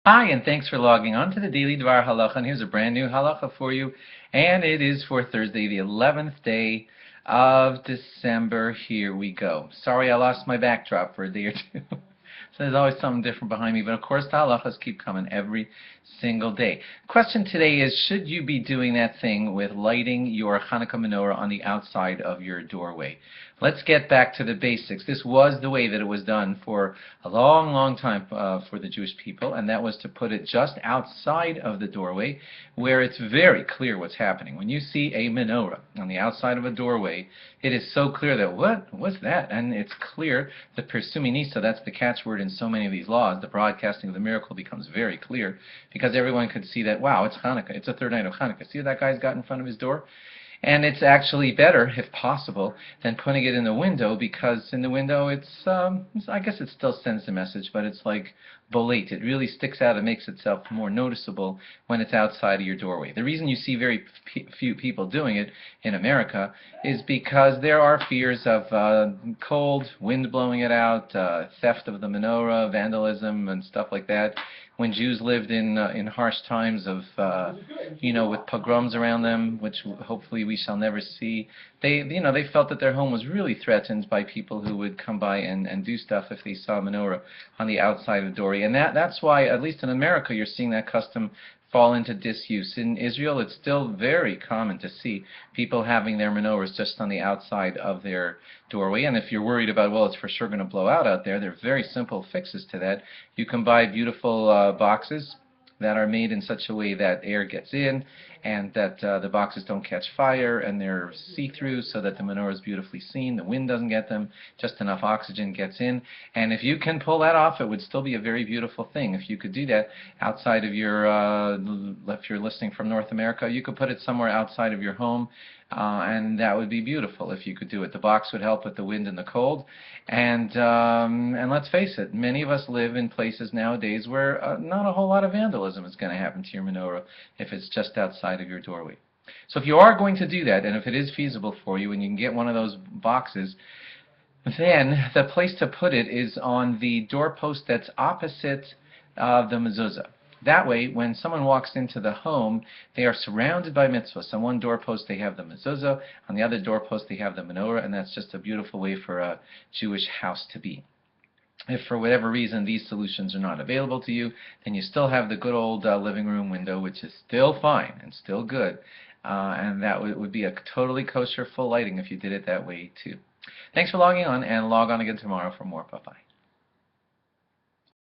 Hi, and thanks for logging on to the Daily DVAR halacha. And here's a brand new halacha for you, and it is for Thursday, the 11th day of December. Here we go. Sorry I lost my backdrop for a day or two. So there's always something different behind me, but of course the halachas keep coming every single day. Question today is, should you be doing that thing with lighting your Hanukkah menorah on the outside of your doorway? Let's get back to the basics. This was the way that it was done for a long, long time for the Jewish people, and that was to put it just outside of the doorway where it's very clear what's happening. When you see a menorah on the outside of a doorway, it is so clear that, what's that? And it's clear, the persuminisa, that's the catchword in so many of these laws, the broadcasting of the miracle becomes very clear because everyone could see that, wow, it's Hanukkah, it's the third night of Hanukkah. See what that guy's got in front of his door? And it's actually better, if possible, than putting it in the window, because in the window I guess it still sends the message, but it's like bolate. It really sticks out and makes itself more noticeable when it's outside of your doorway. The reason you see very few people doing it in America is because there are fears of cold, wind blowing it out, theft of the menorah, vandalism, and stuff like that. When Jews lived in harsh times of with pogroms around them, which hopefully we shall never see, they felt that their home was really threatened by people who would come by and do stuff if they saw a menorah on the outside of the doorway. And that's why, at least in America, you're seeing that custom fall into disuse. In Israel, it's still very common to see people having their menorahs just on the outside of their doorway. And if you're worried about, well, it's for sure going to blow out there are very simple fixes to that. You can buy beautiful boxes that are made in such a way that air gets in and that the boxes don't catch fire and they're see-through so that the menorah is beautifully seen, the wind doesn't get them, just enough oxygen gets in. And if you can pull that off, it would still be a very beautiful thing. If you could do that outside of your, if you're listening from North America, you could put it somewhere outside of your home, and that would be beautiful if you could do it. The box would help with the wind and the cold, and let's face it, many of us live in places nowadays where not a whole lot of vandalism is going to happen to your menorah if it's just outside of your doorway. So if you are going to do that, and if it is feasible for you, and you can get one of those boxes, then the place to put it is on the doorpost that's opposite the mezuzah. That way, when someone walks into the home, they are surrounded by mitzvahs. On one doorpost they have the mezuzah, on the other doorpost they have the menorah, and that's just a beautiful way for a Jewish house to be. If for whatever reason these solutions are not available to you, then you still have the good old living room window, which is still fine and still good, and that would be a totally kosher full lighting if you did it that way too. Thanks for logging on, and log on again tomorrow for more. Bye-bye.